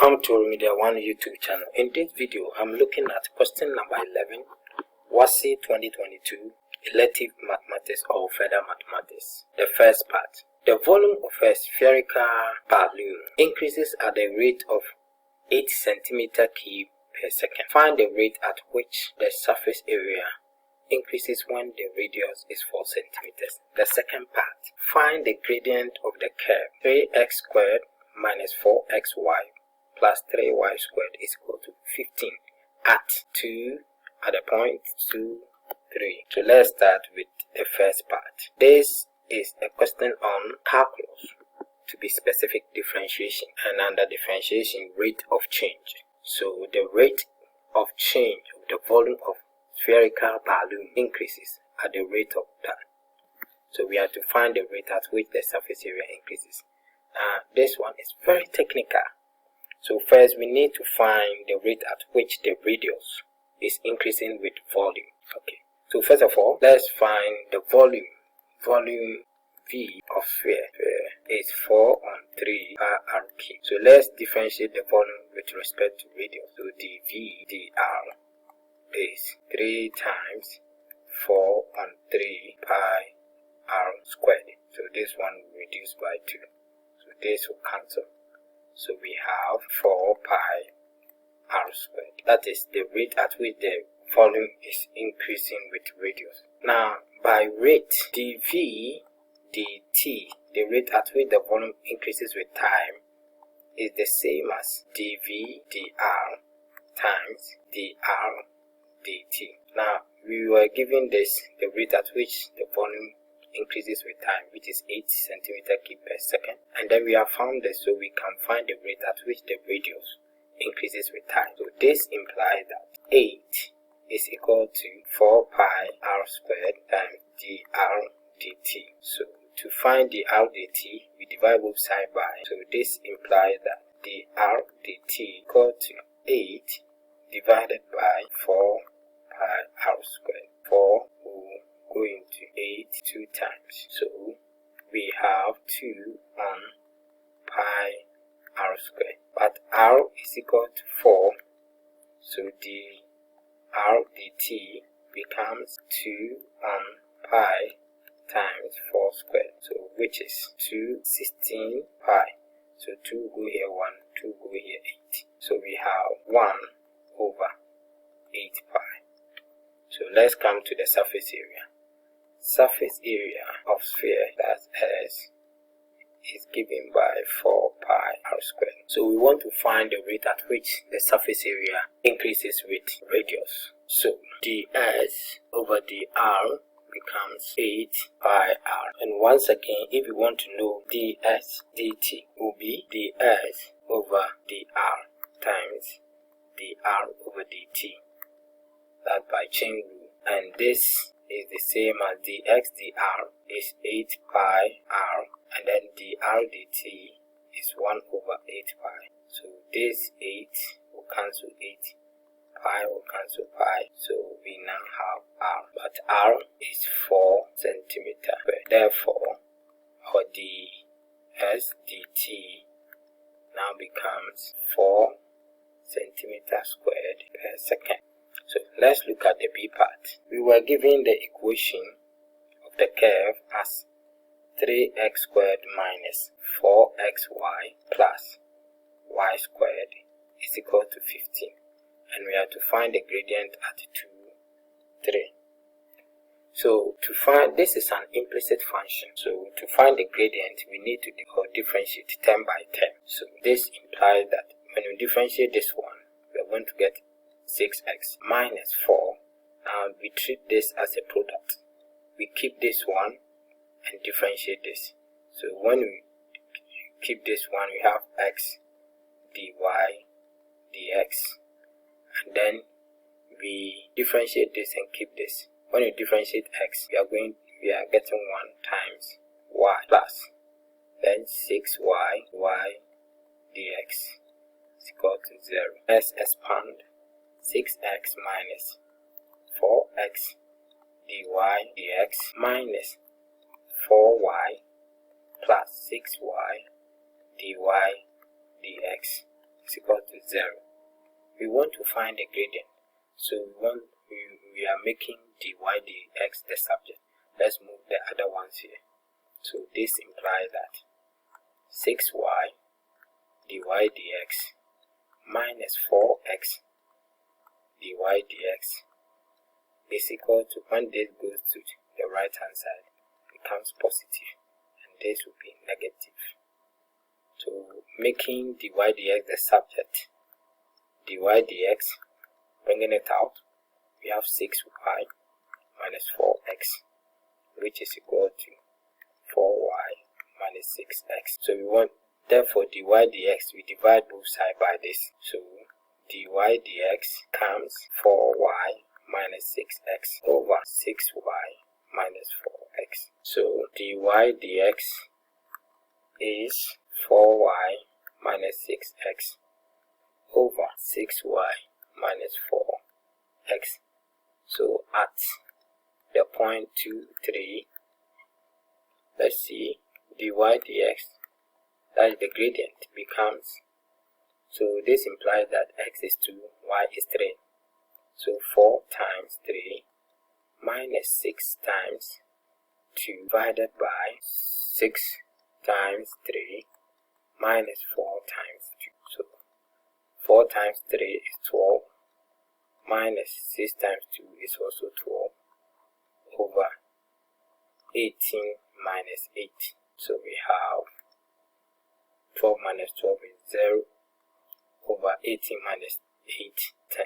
Welcome to Media One YouTube channel. In this video, I'm looking at question number 11, Wassce 2022, Elective Mathematics or Further Mathematics. The first part. The volume of a spherical balloon increases at the rate of 8 centimeter cube per second. Find the rate at which the surface area increases when the radius is 4 centimeters. The second part. Find the gradient of the curve 3x squared minus 4xy plus 3y squared is equal to 15 at the point 2, 3. So let's start with the first part. This is a question on calculus, to be specific, differentiation, and under differentiation, rate of change. So the rate of change of the volume of spherical balloon increases at the rate of that. So we have to find the rate at which the surface area increases. This one is very technical. So first we need to find the rate at which the radius is increasing with volume. Okay. So first of all, let's find the volume. Volume V of sphere is 4 on 3 pi r cube. So let's differentiate the volume with respect to radius. So dV dr is 3 times 4 on 3 pi r squared. So this one will reduce by 2. So this will cancel. So we have 4 pi r squared. That is the rate at which the volume is increasing with radius. Now, by rate, dV dt, the rate at which the volume increases with time, is the same as dV dr times dr dt. Now, we were given this, the rate at which the volume increases with time, which is 8 centimeter cube per second, and then we have found this, so we can find the rate at which the radius increases with time. So this implies that 8 is equal to 4 pi r squared times dr dt. So to find dr dt, we divide both sides by, so this implies that dr dt equal to 8 divided by 4 pi r squared. 4 will go into 8 2 times. So we have 2 on pi r squared. But r is equal to 4. So dr dt becomes 2 on pi times 4 squared. So which is 216 pi. So 2 go here 1, 2 go here 8. So we have 1 over 8 pi. So let's come to the surface area. Surface area of sphere, that is given by 4 pi r squared. So we want to find the rate at which the surface area increases with radius. So ds over dr becomes 8 pi r. And once again, if you want to know ds dt, will be ds over dr times dr over dt. That by chain rule. And this is the same as dx dr is 8 pi r, and then dr dt is 1 over 8 pi. So this 8 will cancel 8, pi will cancel pi, so we now have r, but r is 4 centimeter. Therefore, our ds dt now becomes 4 centimeter squared per second. So let's look at the B part. We were given the equation of the curve as 3x squared minus 4xy plus y squared is equal to 15. And we have to find the gradient at 2, 3. So to find, this is an implicit function. So to find the gradient, we need to differentiate term by term. So this implies that when we differentiate this one, we are going to get 6x minus 4. Now we treat this as a product. We keep this one and differentiate this. So when we keep this one, we have x dy dx, and then we differentiate this and keep this. When we differentiate x, we are getting 1 times y plus then 6y y dx is equal to 0. Let's expand. 6x minus 4x dy dx minus 4y plus 6y dy dx is equal to 0. We want to find the gradient, so we are making dy dx the subject. Let's move the other ones here. So this implies that 6y dy dx minus 4x dy dx is equal to, when this goes to the right hand side, becomes positive, and this will be negative. So making dy dx the subject, dy dx, bringing it out, we have 6y minus 4x, which is equal to 4y minus 6x. So we want, therefore dy dx, we divide both sides by this. So dy dx comes 4y minus 6x over 6y minus 4x. So dy dx is 4y minus 6x over 6y minus 4x. So at the point 2, 3, let's see, dy dx, that is the gradient, becomes, so this implies that x is 2, y is 3. So 4 times 3 minus 6 times 2 divided by 6 times 3 minus 4 times 2. So 4 times 3 is 12 minus 6 times 2 is also 12 over 18 minus 8. So we have 12 minus 12 is 0 over 18 minus 8, 10.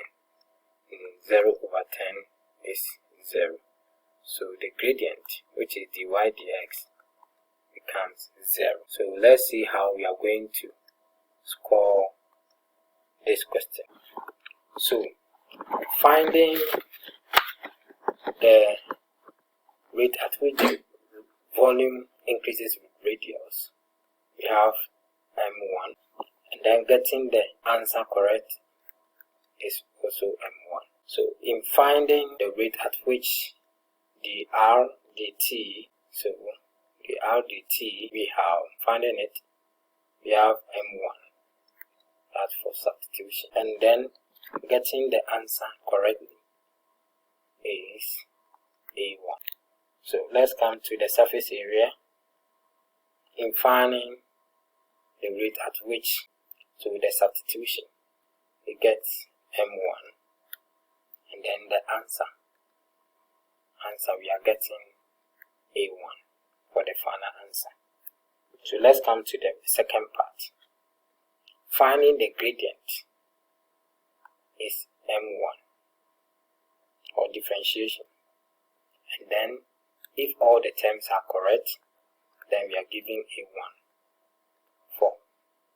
0 over 10 is 0. So the gradient, which is dy dx, becomes 0. So let's see how we are going to score this question. So finding the rate at which the volume increases with radius, we have m1, and then getting the answer correct is also m1. So in finding the rate at which the r dt, so the r dt, we have finding it, we have m1, that's for substitution, and then getting the answer correctly is a1. So let's come to the surface area. In finding the rate at which, so with the substitution, it gets m1, and then the answer we are getting a1 for the final answer. So let's come to the second part. Finding the gradient is m1, or differentiation, and then if all the terms are correct, then we are giving a1 for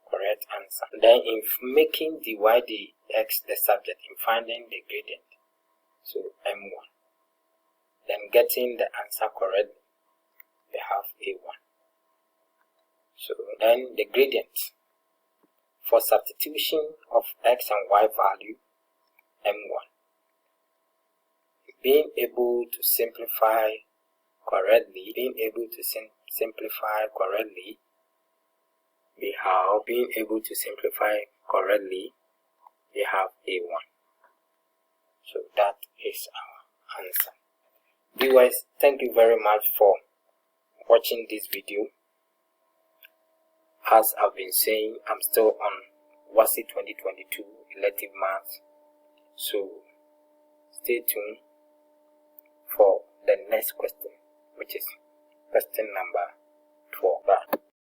correct answer. Then in making dy dx the subject, in finding the gradient, so m1, then getting the answer correctly, we have a1. So then the gradient for substitution of x and y value, m1, being able to simplify correctly, we have a1. So that is our answer. Viewers, thank you very much for watching this video. As I've been saying, I'm still on Wassce 2022 elective maths, so stay tuned for the next question, which is question number 12.